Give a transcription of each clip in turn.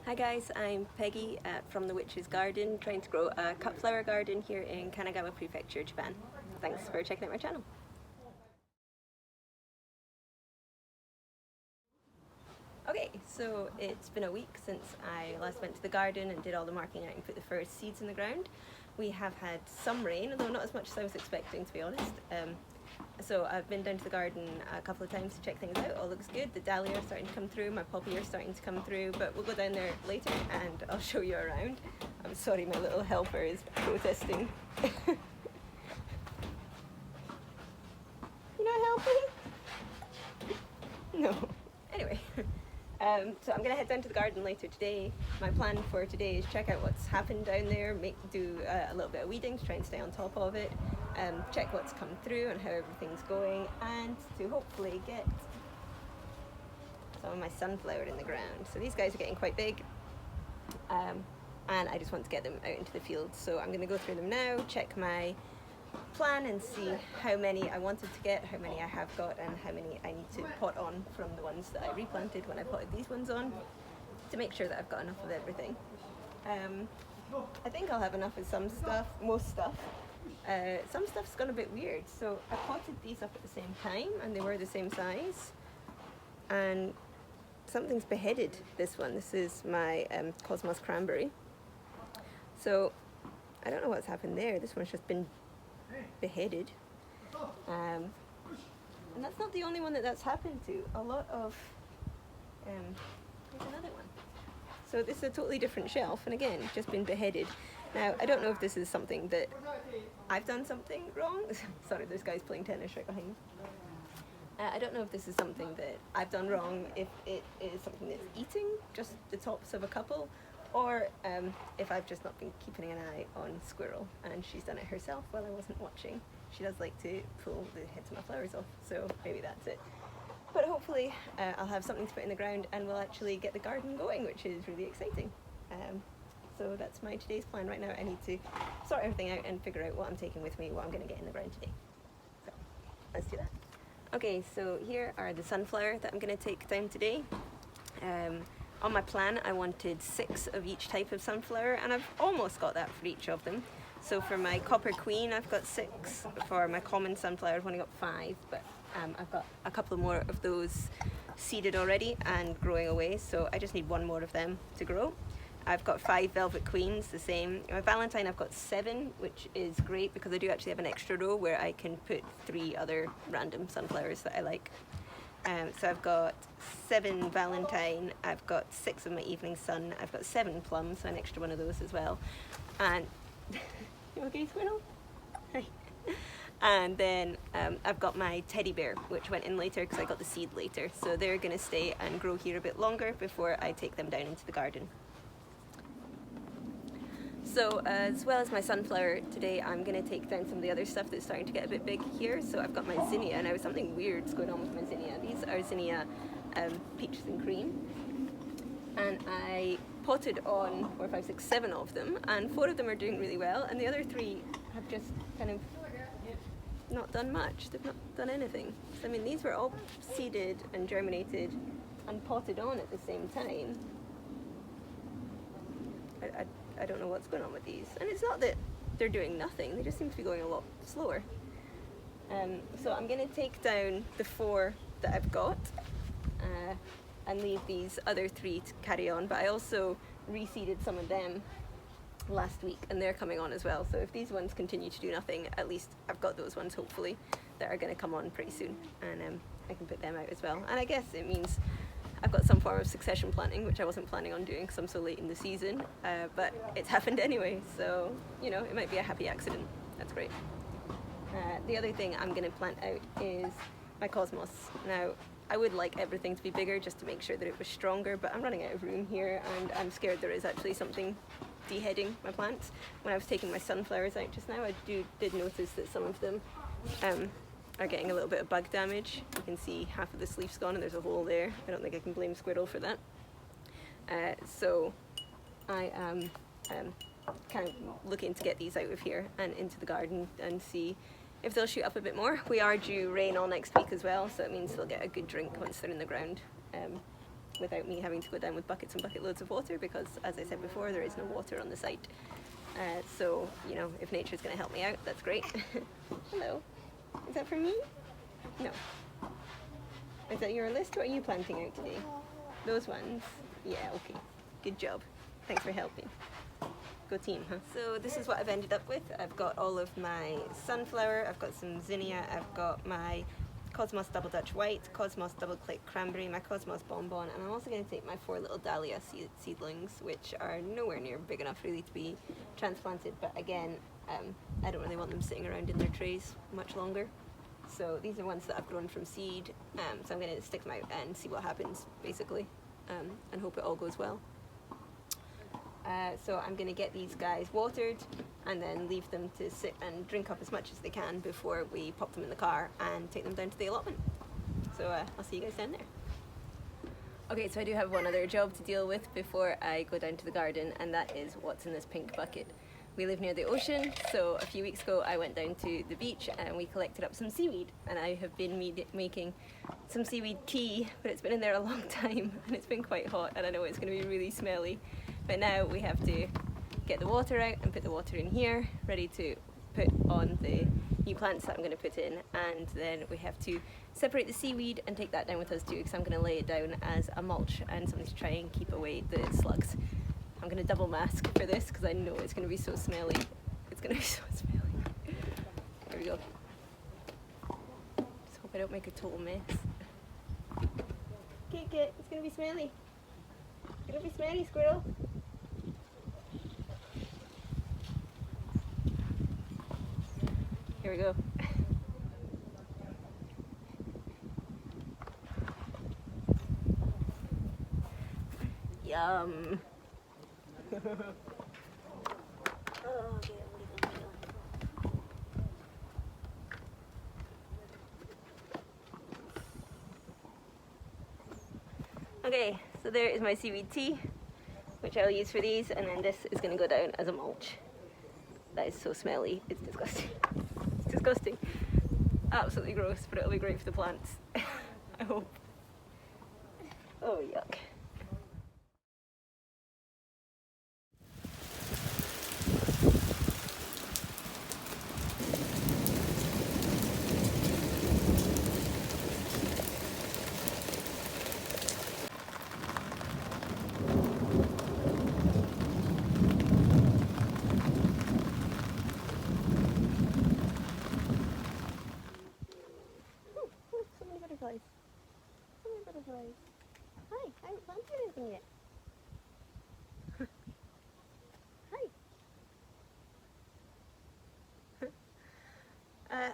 Hi guys, I'm Peggy from the Witch's Garden, trying to grow a cut flower garden here in Kanagawa Prefecture, Japan. Thanks for checking out my channel. Okay, so it's been a week since I last went to the garden and did all the marking out and put the first seeds in the ground. We have had some rain, although not as much as I was expecting, to be honest. So I've been down to the garden a couple of times to check things out. All looks good. The Dahlia are starting to come through, my poppy are starting to come through, but we'll go down there later and I'll show you around. I'm sorry, my little helper is protesting. You're not helping? No. Anyway. So I'm going to head down to the garden later today. My plan for today is check out what's happened down there, do a little bit of weeding to try and stay on top of it, check what's come through and how everything's going, and to hopefully get some of my sunflower in the ground. So these guys are getting quite big, and I just want to get them out into the field. So I'm going to go through them now, check my plan and see how many I wanted to get, how many I have got, and how many I need to pot on from the ones that I replanted when I potted these ones on, to make sure that I've got enough of everything. I think I'll have enough of some stuff, most stuff. Some stuff's gone a bit weird, so I potted these up at the same time and they were the same size, and something's beheaded this one. This is my Cosmos Cranberry. So I don't know what's happened there. This one's just been beheaded, and that's not the only one that's happened to. A lot of there's another one. So this is a totally different shelf, and again, just been beheaded. Now I don't know if this is something that I've done something wrong. Sorry, there's guys playing tennis right behind me. I don't know if this is something that I've done wrong, if it is something that's eating just the tops of a couple, or if I've just not been keeping an eye on Squirrel and she's done it herself while I wasn't watching. She does like to pull the heads of my flowers off, so maybe that's it. But hopefully I'll have something to put in the ground and we'll actually get the garden going, which is really exciting. So that's my today's plan right now. I need to sort everything out and figure out what I'm taking with me, what I'm going to get in the ground today. So let's do that. Okay, so here are the sunflower that I'm going to take down today. On my plan, I wanted 6 of each type of sunflower, and I've almost got that for each of them. So for my Copper Queen, I've got 6. For my common sunflower, I've only got 5, but I've got a couple more of those seeded already and growing away, so I just need 1 more of them to grow. I've got 5 Velvet Queens, the same. My Valentine, I've got 7, which is great because I do actually have an extra row where I can put 3 other random sunflowers that I like. So I've got 7 Valentine, I've got 6 of my Evening Sun, I've got 7 plums, so an extra one of those as well. And you okay, Squirrel? Hi. And then I've got my teddy bear, which went in later because I got the seed later. So they're going to stay and grow here a bit longer before I take them down into the garden. So as well as my sunflower, today I'm going to take down some of the other stuff that's starting to get a bit big here. So I've got my zinnia. Now something weird's going on with my zinnia. These are zinnia peaches and cream. And I potted on 4, 5, 6, 7 of them, and 4 of them are doing really well, and the other 3 have just kind of not done much. They've not done anything. So I mean, these were all seeded and germinated and potted on at the same time. I don't know what's going on with these, and it's not that they're doing nothing, they just seem to be going a lot slower. So I'm going to take down the 4 that I've got and leave these other 3 to carry on, but I also reseeded some of them last week and they're coming on as well, so if these ones continue to do nothing, at least I've got those ones hopefully that are going to come on pretty soon, and I can put them out as well. And I guess it means I've got some form of succession planting, which I wasn't planning on doing because I'm so late in the season, but it's happened anyway, so you know, it might be a happy accident. That's great. The other thing I'm going to plant out is my Cosmos. Now I would like everything to be bigger just to make sure that it was stronger, but I'm running out of room here and I'm scared there is actually something deheading my plants. When I was taking my sunflowers out just now, I did notice that some of them are getting a little bit of bug damage. You can see half of this leaf's gone and there's a hole there. I don't think I can blame Squirrel for that. So I am kind of looking to get these out of here and into the garden and see if they'll shoot up a bit more. We are due rain all next week as well, so it means they'll get a good drink once they're in the ground. without me having to go down with buckets and bucket loads of water, because as I said before, there is no water on the site. So, you know, if nature's going to help me out, that's great. Hello. Is that for me? No. Is that your list? What are you planting out today? Those ones? Yeah, okay. Good job. Thanks for helping. Go team, huh? So this is what I've ended up with. I've got all of my sunflower, I've got some zinnia, I've got my Cosmos Double Dutch White, Cosmos Double Click Cranberry, my Cosmos Bonbon, and I'm also going to take my 4 little Dahlia seedlings, which are nowhere near big enough really to be transplanted, but again, I don't really want them sitting around in their trays much longer. So these are ones that I've grown from seed, so I'm going to stick them out and see what happens, basically, and hope it all goes well. So I'm going to get these guys watered and then leave them to sit and drink up as much as they can before we pop them in the car and take them down to the allotment. So I'll see you guys down there. Okay, so I do have one other job to deal with before I go down to the garden, and that is what's in this pink bucket. We live near the ocean, so a few weeks ago I went down to the beach and we collected up some seaweed, and I have been making some seaweed tea, but it's been in there a long time and it's been quite hot, and I know it's going to be really smelly. But now we have to get the water out and put the water in here, ready to put on the new plants that I'm going to put in, and then we have to separate the seaweed and take that down with us too, because I'm going to lay it down as a mulch and something to try and keep away the slugs. I'm going to double mask for this because I know it's going to be so smelly. It's going to be so smelly. There we go. Just hope I don't make a total mess. Cake it, it's going to be smelly. It's going to be smelly, squirrel. Here we go. Yum. Okay, so there is my seaweed tea, which I'll use for these, and then this is going to go down as a mulch. That is so smelly, it's disgusting. It's disgusting. Absolutely gross, but it'll be great for the plants. I hope. Oh, yuck. Butterflies. So many butterflies. Hi, I haven't planted anything yet. Hi.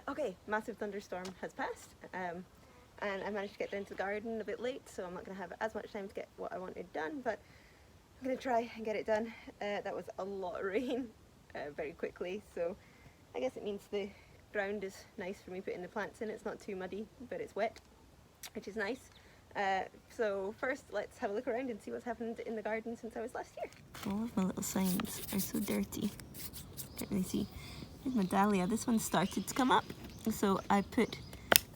Okay, massive thunderstorm has passed, and I managed to get down to the garden a bit late, so I'm not going to have as much time to get what I wanted done, but I'm going to try and get it done. That was a lot of rain very quickly, so I guess it means the ground is nice for me putting the plants in. It's not too muddy, but it's wet, which is nice. So first let's have a look around and see what's happened in the garden since I was last here. All of my little signs are so dirty. Can't really see. Here's my Dahlia. This one started to come up, so I put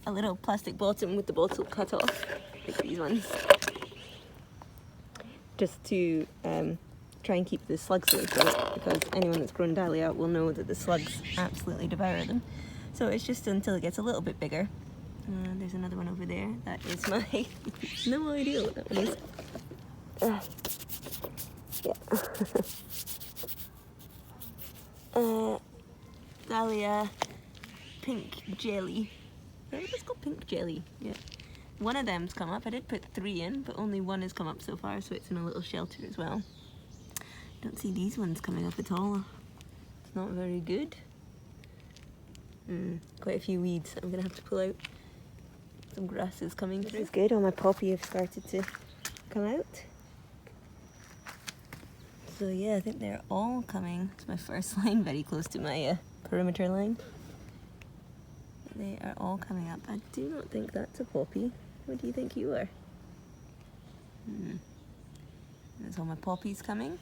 a little plastic bottom with the bottle cut off, like these ones, just to try and keep the slugs away from it, because anyone that's grown Dahlia will know that the slugs absolutely devour them. So it's just until it gets a little bit bigger. There's another one over there. That is my no idea what that one is. Yeah. Dahlia pink jelly. Yeah, it's called pink jelly. Yeah. One of them's come up. I did put 3 in, but only one has come up so far, so it's in a little shelter as well. Don't see these ones coming up at all. It's not very good. Quite a few weeds I'm gonna have to pull out. Some grass is coming through. It's good. All my poppy have started to come out. So yeah, I think they're all coming. It's my first line, very close to my perimeter line. They are all coming up. I do not think that's a poppy. What do you think you are? There's all my poppies coming.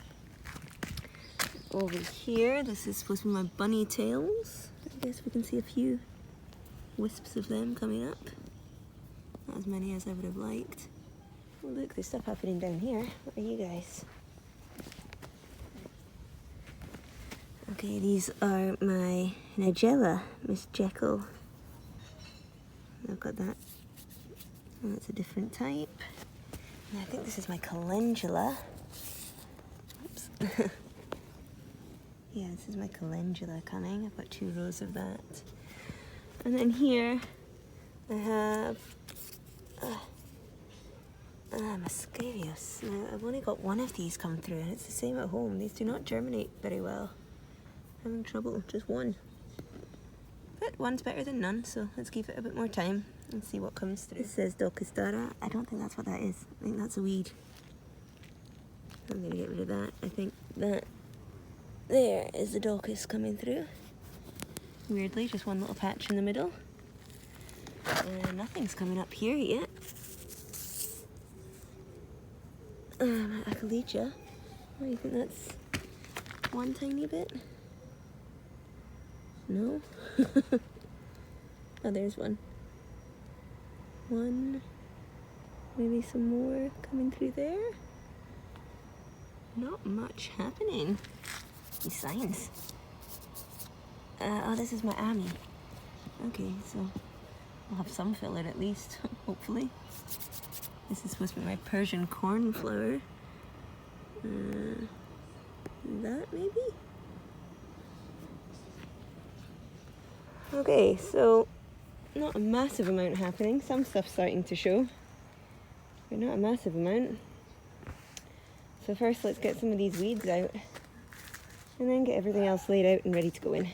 Over here, this is supposed to be my bunny tails. I guess we can see a few wisps of them coming up. Not as many as I would have liked. Look, there's stuff happening down here. What are you guys? Okay, these are my Nigella, Miss Jekyll. I've got that. And that's a different type. And I think this is my calendula. Oops. Yeah, this is my calendula coming. I've got 2 rows of that. And then here I have Muscarius. Now, I've only got 1 of these come through, and it's the same at home. These do not germinate very well. I'm having trouble, just 1. But 1's better than none, so let's give it a bit more time and see what comes through. It says Docustara. I don't think that's what that is. I think that's a weed. I'm going to get rid of that. I think that there is the Docus coming through. Weirdly, just 1 little patch in the middle. And nothing's coming up here yet. Achalegia. Oh, you think that's 1 tiny bit? No? Oh, there's 1. 1. Maybe some more coming through there. Not much happening. These signs. Oh, this is my Ami. Okay, so I'll have some filler at least, hopefully. This is supposed to be my Persian cornflower. That maybe? Okay, so not a massive amount happening. Some stuff's starting to show, but not a massive amount. So first let's get some of these weeds out and then get everything else laid out and ready to go in.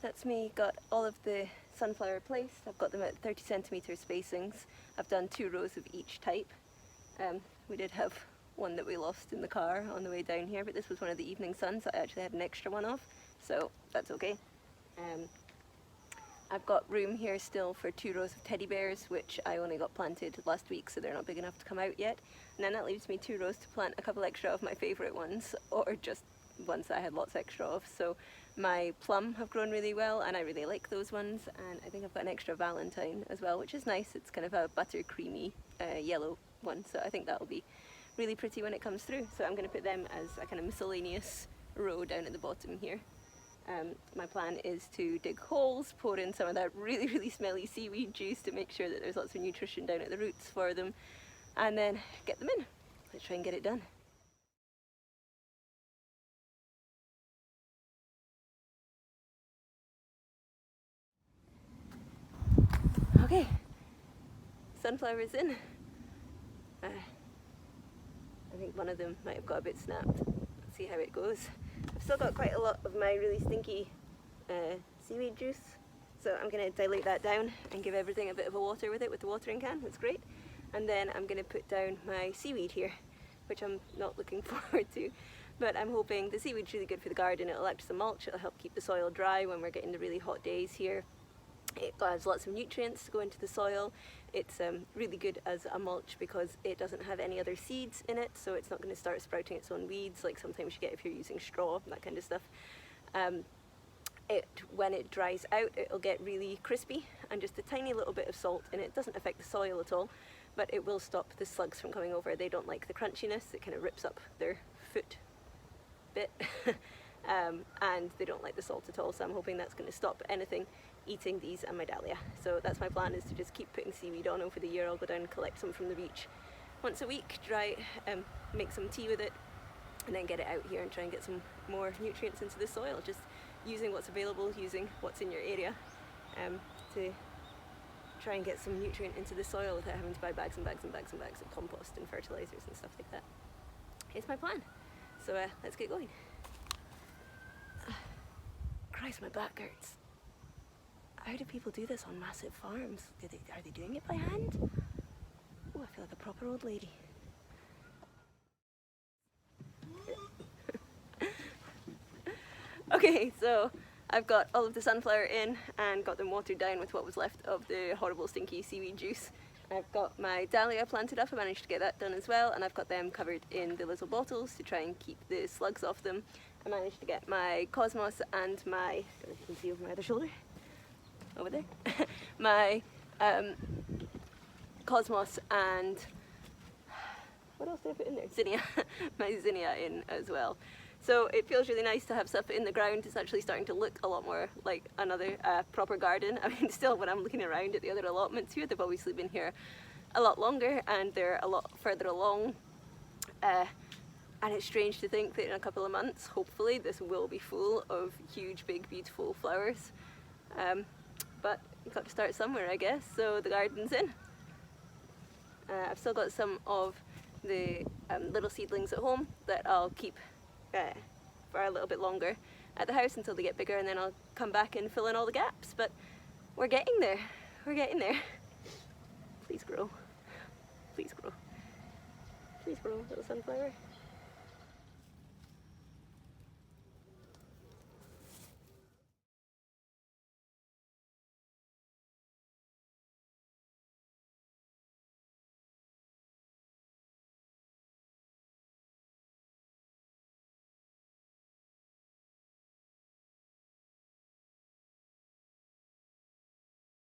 That's me, got all of the sunflower placed. I've got them at 30cm spacings. I've done 2 rows of each type. We did have 1 that we lost in the car on the way down here, but this was one of the evening suns. I actually had an extra one off, so that's okay. I've got room here still for 2 rows of teddy bears, which I only got planted last week, so they're not big enough to come out yet. And then that leaves me 2 rows to plant a couple extra of my favourite ones, or just ones that I had lots extra of. So my plum have grown really well, and I really like those ones. And I think I've got an extra valentine as well, which is nice. It's kind of a buttercreamy yellow one, so I think that'll be really pretty when it comes through. So I'm going to put them as a kind of miscellaneous row down at the bottom here. My plan is to dig holes, pour in some of that really, really smelly seaweed juice to make sure that there's lots of nutrition down at the roots for them, and then get them in. Let's try and get it done. Okay, sunflowers in. I think one of them might have got a bit snapped. Let's see how it goes. I've still got quite a lot of my really stinky seaweed juice, so I'm going to dilute that down and give everything a bit of a water with it with the watering can. That's great. And then I'm going to put down my seaweed here, which I'm not looking forward to, but I'm hoping the seaweed's really good for the garden. It'll act as a mulch, it'll help keep the soil dry when we're getting the really hot days here. It has lots of nutrients to go into the soil. It's really good as a mulch because it doesn't have any other seeds in it, so it's not going to start sprouting its own weeds like sometimes you get if you're using straw, that kind of stuff. When it dries out, it'll get really crispy, and just a tiny little bit of salt in it doesn't affect the soil at all, but it will stop the slugs from coming over. They don't like the crunchiness, it kind of rips up their foot bit. And they don't like the salt at all, so I'm hoping that's going to stop anything eating these and my dahlia. So that's my plan, is to just keep putting seaweed on over the year. I'll go down and collect some from the beach once a week, dry it, make some tea with it, and then get it out here and try and get some more nutrients into the soil, just using what's available, using what's in your area, to try and get some nutrient into the soil without having to buy bags and bags and bags and bags of compost and fertilizers and stuff like that. It's my plan. So let's get going. Christ, my back hurts. How do people do this on massive farms? Are they doing it by hand? Oh, I feel like a proper old lady. Okay, so I've got all of the sunflower in and got them watered down with what was left of the horrible stinky seaweed juice. I've got my dahlia planted up, I managed to get that done as well, and I've got them covered in the little bottles to try and keep the slugs off them. I managed to get my cosmos and my, I don't know if you can see over my other shoulder, over there, my cosmos and, what else did I put in there? Zinnia, my zinnia in as well. So it feels really nice to have stuff in the ground. It's actually starting to look a lot more like another proper garden. I mean, still when I'm looking around at the other allotments here, they've obviously been here a lot longer and they're a lot further along. And it's strange to think that in a couple of months, hopefully, this will be full of huge, big, beautiful flowers. But you've got to start somewhere, I guess, so the garden's in. I've still got some of the little seedlings at home that I'll keep for a little bit longer at the house until they get bigger, and then I'll come back and fill in all the gaps. But we're getting there. We're getting there. Please grow. Please grow. Please grow, little sunflower.